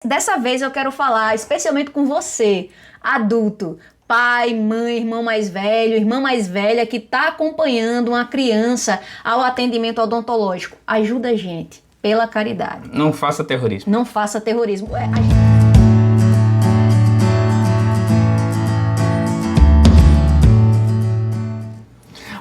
Dessa vez eu quero falar especialmente com você, adulto, pai, mãe, irmão mais velho, irmã mais velha que está acompanhando uma criança ao atendimento odontológico. Ajuda a gente, pela caridade. Não faça terrorismo. Não faça terrorismo.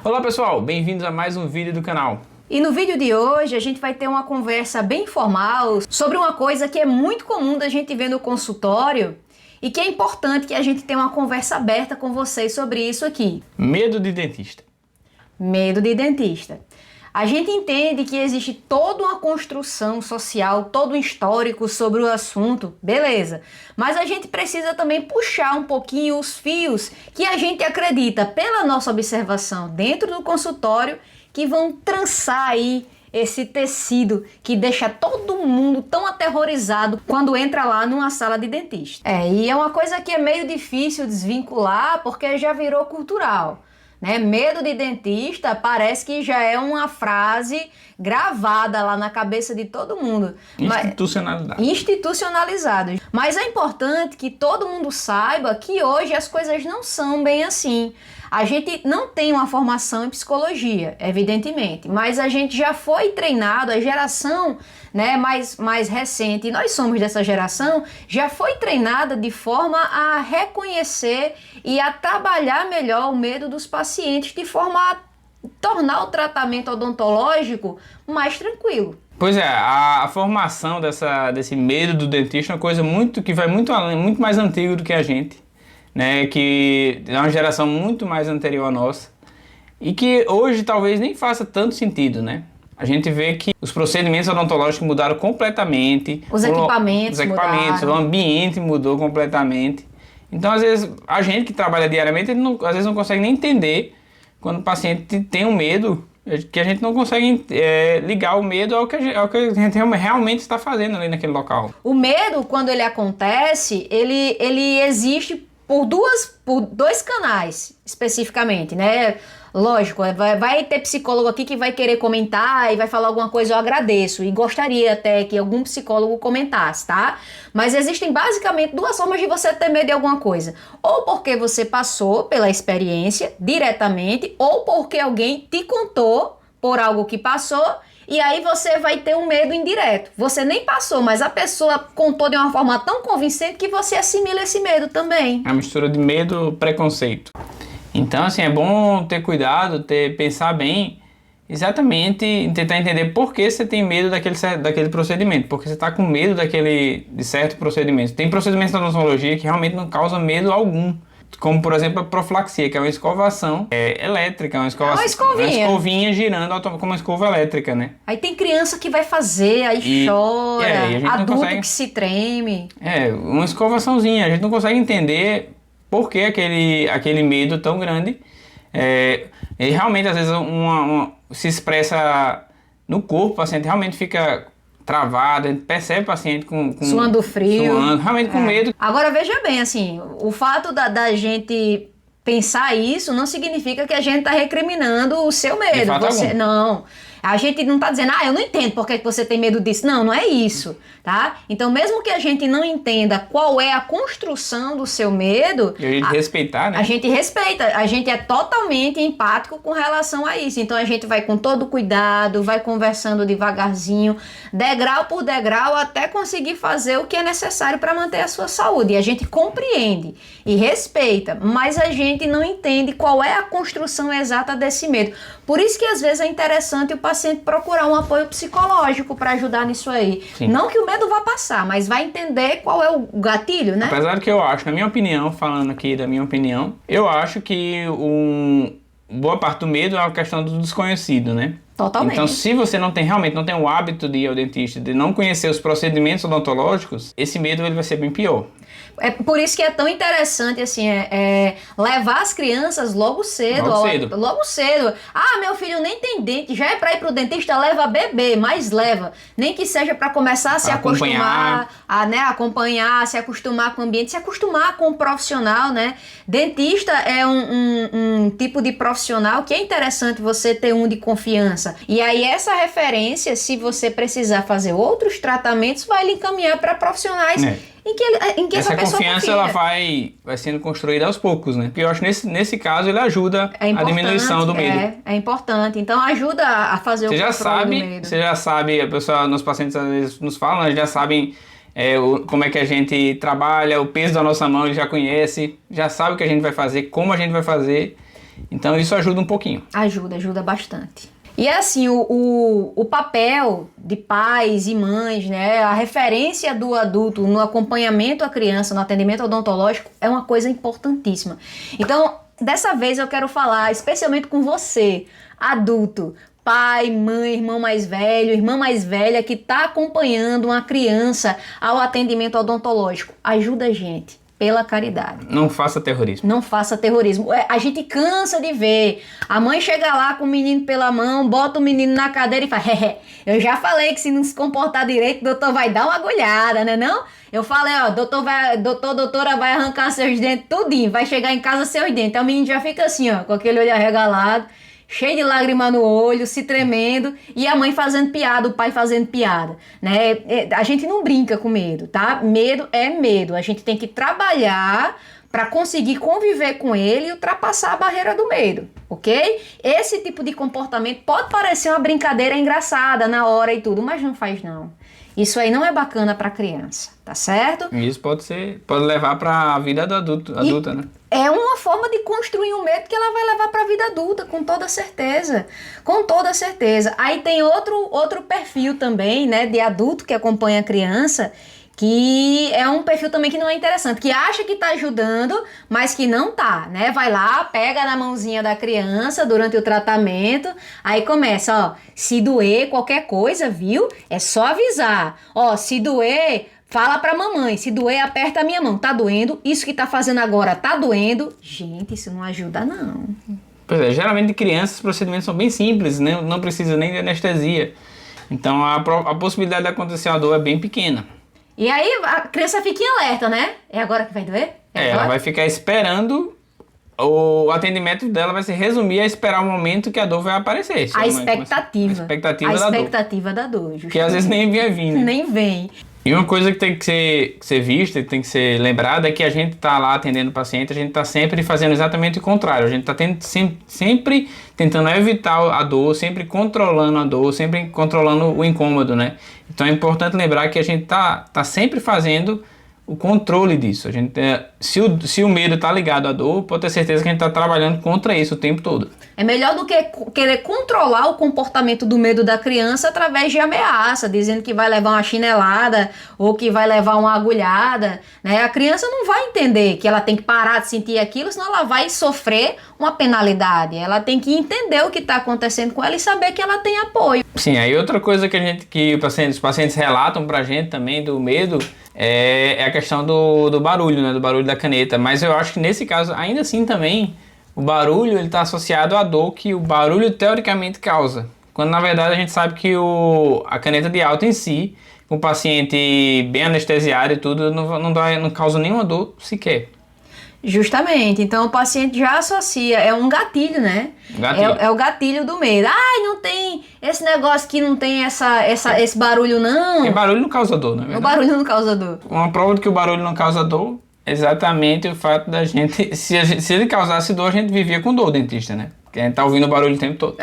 Olá pessoal, bem-vindos a mais um vídeo do canal. E no vídeo de hoje a gente vai ter uma conversa bem informal sobre uma coisa que é muito comum da gente ver no consultório e que é importante que a gente tenha uma conversa aberta com vocês sobre isso aqui. Medo de dentista. Medo de dentista. A gente entende que existe toda uma construção social, todo um histórico sobre o assunto, beleza. Mas a gente precisa também puxar um pouquinho os fios que a gente acredita, pela nossa observação dentro do consultório, que vão trançar aí esse tecido que deixa todo mundo tão aterrorizado quando entra lá numa sala de dentista. E é uma coisa que é meio difícil desvincular porque já virou cultural, né? Medo de dentista parece que já é uma frase gravada lá na cabeça de todo mundo. Institucionalizado. Mas é importante que todo mundo saiba que hoje as coisas não são bem assim. A gente não tem uma formação em psicologia, evidentemente, mas a gente já foi treinado, a geração, né, mais recente, e nós somos dessa geração, já foi treinada de forma a reconhecer e a trabalhar melhor o medo dos pacientes, de forma a tornar o tratamento odontológico mais tranquilo. Pois é, a formação desse medo do dentista é uma coisa que vai muito além, muito mais antiga do que a gente. Né, que é uma geração muito mais anterior à nossa e que hoje talvez nem faça tanto sentido, né? A gente vê que os procedimentos odontológicos mudaram completamente, os equipamentos mudaram. O ambiente mudou completamente. Então, às vezes, a gente que trabalha diariamente, às vezes não consegue nem entender quando o paciente tem um medo, que a gente não consegue ligar o medo ao que a gente realmente está fazendo ali naquele local. O medo, quando ele acontece, ele existe por dois canais, especificamente, né? Lógico, vai ter psicólogo aqui que vai querer comentar e vai falar alguma coisa, eu agradeço. E gostaria até que algum psicólogo comentasse, tá? Mas existem basicamente duas formas de você ter medo de alguma coisa. Ou porque você passou pela experiência diretamente, ou porque alguém te contou por algo que passou. E aí você vai ter um medo indireto. Você nem passou, mas a pessoa contou de uma forma tão convincente que você assimila esse medo também. É uma mistura de medo e preconceito. Então, assim, é bom ter cuidado, pensar bem, exatamente, tentar entender por que você tem medo daquele procedimento. Porque você está com medo de certo procedimento. Tem procedimentos da odontologia que realmente não causam medo algum. Como, por exemplo, a profilaxia, que é uma escovação elétrica, uma escovinha girando como uma escova elétrica, né? Aí tem criança que vai fazer, aí chora, adulto que se treme. Uma escovaçãozinha, a gente não consegue entender por que aquele medo tão grande. E realmente, às vezes, se expressa no corpo, o paciente realmente fica travado, a gente percebe o paciente suando frio, realmente com medo. Agora veja bem, assim, o fato da gente pensar isso não significa que a gente está recriminando o seu medo. Não. A gente não está dizendo, eu não entendo por que você tem medo disso. Não, não é isso, tá? Então, mesmo que a gente não entenda qual é a construção do seu medo... E a gente respeitar, né? A gente respeita, a gente é totalmente empático com relação a isso. Então, a gente vai com todo cuidado, vai conversando devagarzinho, degrau por degrau, até conseguir fazer o que é necessário para manter a sua saúde. E a gente compreende e respeita, mas a gente não entende qual é a construção exata desse medo. Por isso que, às vezes, é interessante o paciente procurar um apoio psicológico para ajudar nisso aí. Sim. Não que o medo vá passar, mas vai entender qual é o gatilho, né? Apesar que eu acho, na minha opinião, falando aqui da minha opinião, eu acho que boa parte do medo é a questão do desconhecido, né? Totalmente. Então, se você realmente não tem o hábito de ir ao dentista, de não conhecer os procedimentos odontológicos, esse medo ele vai ser bem pior. É por isso que é tão interessante, assim, levar as crianças logo cedo. Logo cedo. Meu filho nem tem dente, já é pra ir pro dentista, leva bebê, mas leva. Nem que seja pra começar a se acostumar, acompanhar, se acostumar com o ambiente, se acostumar com o profissional, né? Dentista é um tipo de profissional que é interessante você ter um de confiança. criança. E aí essa referência, se você precisar fazer outros tratamentos, vai lhe encaminhar para profissionais em que essa pessoa confiança confia. ela vai sendo construída aos poucos, né? Porque eu acho que nesse caso ele ajuda a diminuição do medo. É importante. Então ajuda a fazer o controle do medo. Você já sabe, a pessoa, nos pacientes às vezes nos falam, eles já sabem como é que a gente trabalha, o peso da nossa mão, ele já conhece, já sabe o que a gente vai fazer, como a gente vai fazer. Então isso ajuda um pouquinho. Ajuda bastante. E assim, o papel de pais e mães, né, a referência do adulto no acompanhamento à criança, no atendimento odontológico, é uma coisa importantíssima. Então, dessa vez eu quero falar especialmente com você, adulto, pai, mãe, irmão mais velho, irmã mais velha que está acompanhando uma criança ao atendimento odontológico. Ajuda a gente. Pela caridade. Não faça terrorismo. Não faça terrorismo. A gente cansa de ver. A mãe chega lá com o menino pela mão, bota o menino na cadeira e fala, eu já falei que se não se comportar direito, o doutor vai dar uma agulhada, né não? Eu falei, ó, doutora vai arrancar seus dentes tudinho, vai chegar em casa seus dentes. Aí o menino já fica assim, ó, com aquele olho arregalado, cheio de lágrima no olho, se tremendo, e a mãe fazendo piada, o pai fazendo piada, né? A gente não brinca com medo, tá? Medo é medo. A gente tem que trabalhar para conseguir conviver com ele e ultrapassar a barreira do medo, ok? Esse tipo de comportamento pode parecer uma brincadeira engraçada na hora e tudo, mas não faz não. Isso aí não é bacana para criança, tá certo? Isso pode levar para a vida adulta, né? É uma forma de construir um medo que ela vai levar para a vida adulta, com toda certeza. Com toda certeza. Aí tem outro perfil também, né, de adulto que acompanha a criança, que é um perfil também que não é interessante, que acha que tá ajudando, mas que não tá, né? Vai lá, pega na mãozinha da criança durante o tratamento, aí começa, ó, se doer qualquer coisa, viu? É só avisar. Ó, se doer, fala pra mamãe, se doer, aperta a minha mão. Tá doendo? Isso que tá fazendo agora tá doendo? Gente, isso não ajuda, não. Pois é, geralmente de crianças os procedimentos são bem simples, né? Não precisa nem de anestesia. Então a possibilidade de acontecer a dor é bem pequena. E aí a criança fica em alerta, né? É agora que vai doer? Ela vai ficar esperando, o atendimento dela vai se resumir a esperar o momento que a dor vai aparecer. A expectativa. A expectativa da dor, justamente. Que às vezes nem vem vindo. Nem vem. E uma coisa que tem que ser vista, tem que ser lembrada, é que a gente está lá atendendo o paciente, a gente está sempre fazendo exatamente o contrário. A gente está sempre tentando evitar a dor, sempre controlando a dor, sempre controlando o incômodo, né? Então é importante lembrar que a gente tá sempre fazendo o controle disso. A gente, se o medo está ligado à dor, pode ter certeza que a gente está trabalhando contra isso o tempo todo. É melhor do que querer controlar o comportamento do medo da criança através de ameaça, dizendo que vai levar uma chinelada ou que vai levar uma agulhada, né? A criança não vai entender que ela tem que parar de sentir aquilo, senão ela vai sofrer uma penalidade. Ela tem que entender o que está acontecendo com ela e saber que ela tem apoio. Sim, aí outra coisa que os pacientes relatam pra gente também do medo é a questão do barulho, né? Do barulho da caneta. Mas eu acho que nesse caso, ainda assim também, o barulho está associado à dor que o barulho teoricamente causa. Quando na verdade a gente sabe que a caneta de alta em si, com o paciente bem anestesiado e tudo, não causa nenhuma dor sequer. Justamente, então o paciente já associa, é um gatilho, né? É o gatilho do medo. Ai, não tem esse negócio que não tem esse barulho não. Porque barulho não causa dor, não é verdade? O barulho não causa dor. Uma prova de que o barulho não causa dor é exatamente o fato da gente, se ele causasse dor, a gente vivia com dor, o dentista, né? Porque a gente tá ouvindo o barulho o tempo todo.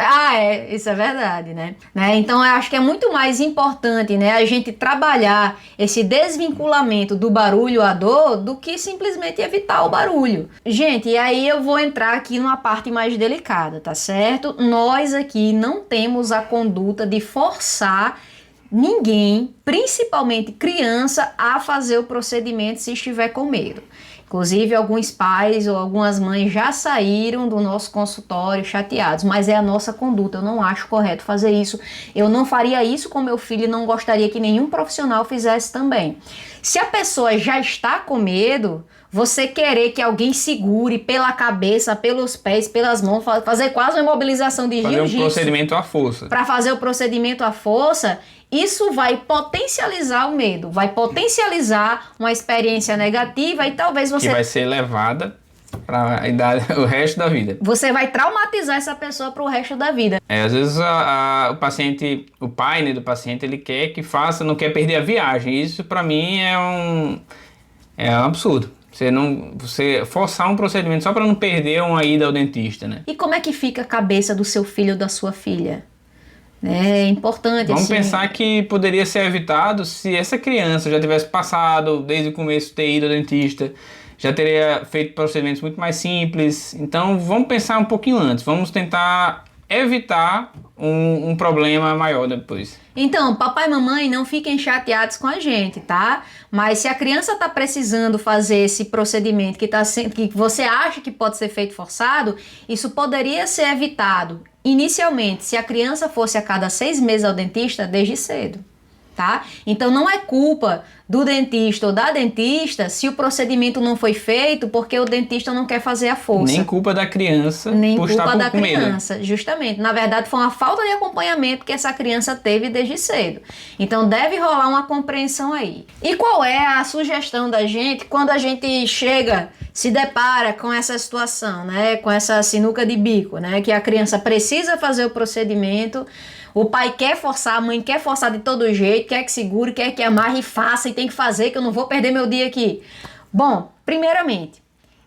Isso é verdade, né? Então eu acho que é muito mais importante, né, a gente trabalhar esse desvinculamento do barulho à dor do que simplesmente evitar o barulho. Gente, e aí eu vou entrar aqui numa parte mais delicada, tá certo? Nós aqui não temos a conduta de forçar ninguém, principalmente criança, a fazer o procedimento se estiver com medo. Inclusive, alguns pais ou algumas mães já saíram do nosso consultório chateados, mas é a nossa conduta, eu não acho correto fazer isso. Eu não faria isso com meu filho e não gostaria que nenhum profissional fizesse também. Se a pessoa já está com medo, você querer que alguém segure pela cabeça, pelos pés, pelas mãos, fazer quase uma imobilização de jiu-jitsu. Fazer um procedimento à força. Para fazer o procedimento à força, isso vai potencializar o medo, vai potencializar uma experiência negativa e talvez você... Que vai ser levada para a idade, o resto da vida. Você vai traumatizar essa pessoa pro resto da vida. Às vezes o paciente, o pai, né, do paciente, ele quer que faça, não quer perder a viagem. Isso para mim é um absurdo. Você forçar um procedimento só para não perder uma ida ao dentista, né? E como é que fica a cabeça do seu filho ou da sua filha? É importante. Vamos assim, pensar que poderia ser evitado se essa criança já tivesse passado desde o começo ter ido ao dentista, já teria feito procedimentos muito mais simples. Então vamos pensar um pouquinho antes, vamos tentar evitar um problema maior depois. Então, papai e mamãe, não fiquem chateados com a gente, tá? Mas se a criança tá precisando fazer esse procedimento que você acha que pode ser feito forçado, isso poderia ser evitado inicialmente se a criança fosse a cada 6 meses ao dentista desde cedo. Tá? Então não é culpa do dentista ou da dentista se o procedimento não foi feito porque o dentista não quer fazer a força. Nem culpa da criança Nem por culpa estar da com medo. criança, justamente. Na verdade, foi uma falta de acompanhamento que essa criança teve desde cedo. Então deve rolar uma compreensão aí. E qual é a sugestão da gente quando a gente se depara com essa situação, né? Com essa sinuca de bico, né? Que a criança precisa fazer o procedimento. O pai quer forçar, a mãe quer forçar de todo jeito, quer que segure, quer que amarre e faça e tem que fazer, que eu não vou perder meu dia aqui. Bom, primeiramente,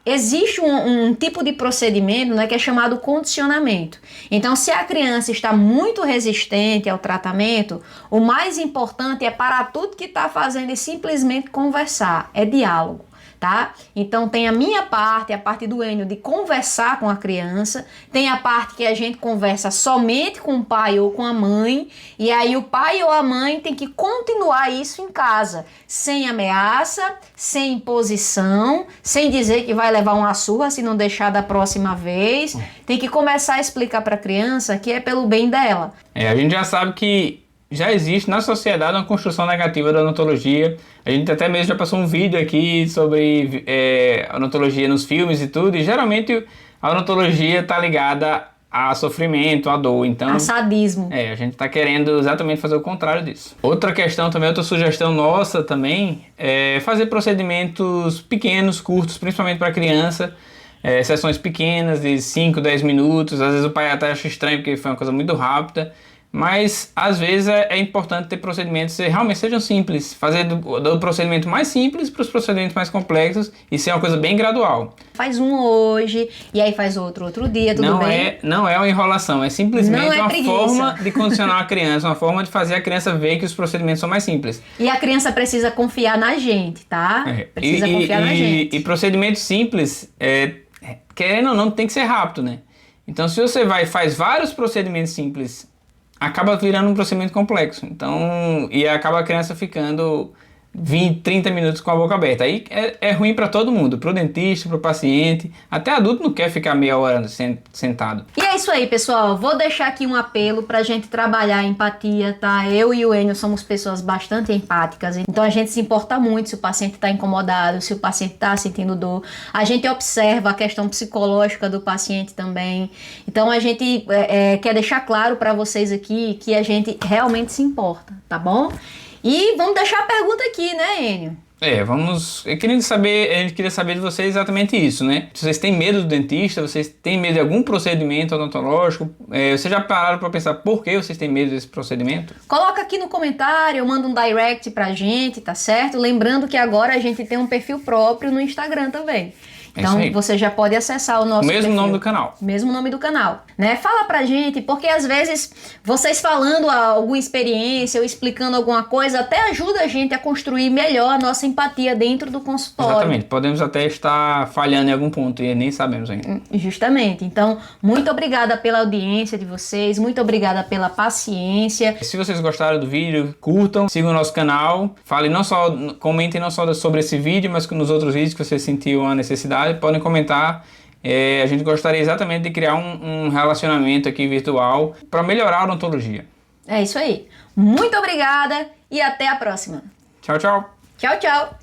existe um tipo de procedimento, né, que é chamado condicionamento. Então, se a criança está muito resistente ao tratamento, o mais importante é parar tudo que está fazendo e simplesmente conversar, é diálogo. Tá? Então tem a minha parte, a parte do Enio de conversar com a criança, tem a parte que a gente conversa somente com o pai ou com a mãe, e aí o pai ou a mãe tem que continuar isso em casa, sem ameaça, sem imposição, sem dizer que vai levar uma surra se não deixar da próxima vez. Tem que começar a explicar para a criança que é pelo bem dela. A gente já sabe que já existe na sociedade uma construção negativa da odontologia. A gente até mesmo já passou um vídeo aqui sobre odontologia nos filmes e tudo, e geralmente a odontologia está ligada a sofrimento, a dor. Então, a sadismo. A gente está querendo exatamente fazer o contrário disso. Outra questão também, outra sugestão nossa também, é fazer procedimentos pequenos, curtos, principalmente para criança. Sessões pequenas de 5, 10 minutos. Às vezes o pai até acha estranho porque foi uma coisa muito rápida. Mas às vezes é importante ter procedimentos que realmente sejam simples, fazer do procedimento mais simples para os procedimentos mais complexos e ser uma coisa bem gradual. Faz um hoje e aí faz outro dia, tudo bem? Não é uma enrolação, é simplesmente uma preguiça. forma de condicionar a criança, uma forma de fazer a criança ver que os procedimentos são mais simples. E a criança precisa confiar na gente, tá? Precisa confiar na gente. E procedimentos simples, querendo ou não, tem que ser rápido, né? Então se você faz vários procedimentos simples, acaba virando um procedimento complexo. Então, e acaba a criança ficando 20, 30 minutos com a boca aberta. Aí é ruim para todo mundo, para o dentista, para o paciente. Até adulto não quer ficar meia hora sentado. E é isso aí, pessoal. Vou deixar aqui um apelo pra gente trabalhar a empatia, tá? Eu e o Enio somos pessoas bastante empáticas. Então a gente se importa muito se o paciente está incomodado, se o paciente está sentindo dor. A gente observa a questão psicológica do paciente também. Então a gente quer deixar claro para vocês aqui que a gente realmente se importa, tá bom? E vamos deixar a pergunta aqui, né, Enio? A gente queria saber de vocês exatamente isso, né? Se vocês têm medo do dentista, vocês têm medo de algum procedimento odontológico, vocês já pararam para pensar por que vocês têm medo desse procedimento? Coloca aqui no comentário, manda um direct pra gente, tá certo? Lembrando que agora a gente tem um perfil próprio no Instagram também. Então você já pode acessar o nosso perfil. Mesmo nome do canal. Mesmo nome do canal, né? Fala pra gente, porque às vezes vocês falando alguma experiência ou explicando alguma coisa até ajuda a gente a construir melhor a nossa empatia dentro do consultório. Exatamente, podemos até estar falhando em algum ponto e nem sabemos ainda. Justamente, então muito obrigada pela audiência de vocês, muito obrigada pela paciência. Se vocês gostaram do vídeo, curtam, sigam o nosso canal, comentem não só sobre esse vídeo, mas nos outros vídeos que vocês sentiram a necessidade, podem comentar. A gente gostaria exatamente de criar um relacionamento aqui virtual para melhorar a odontologia. É isso aí. Muito obrigada e até a próxima. Tchau, tchau. Tchau, tchau.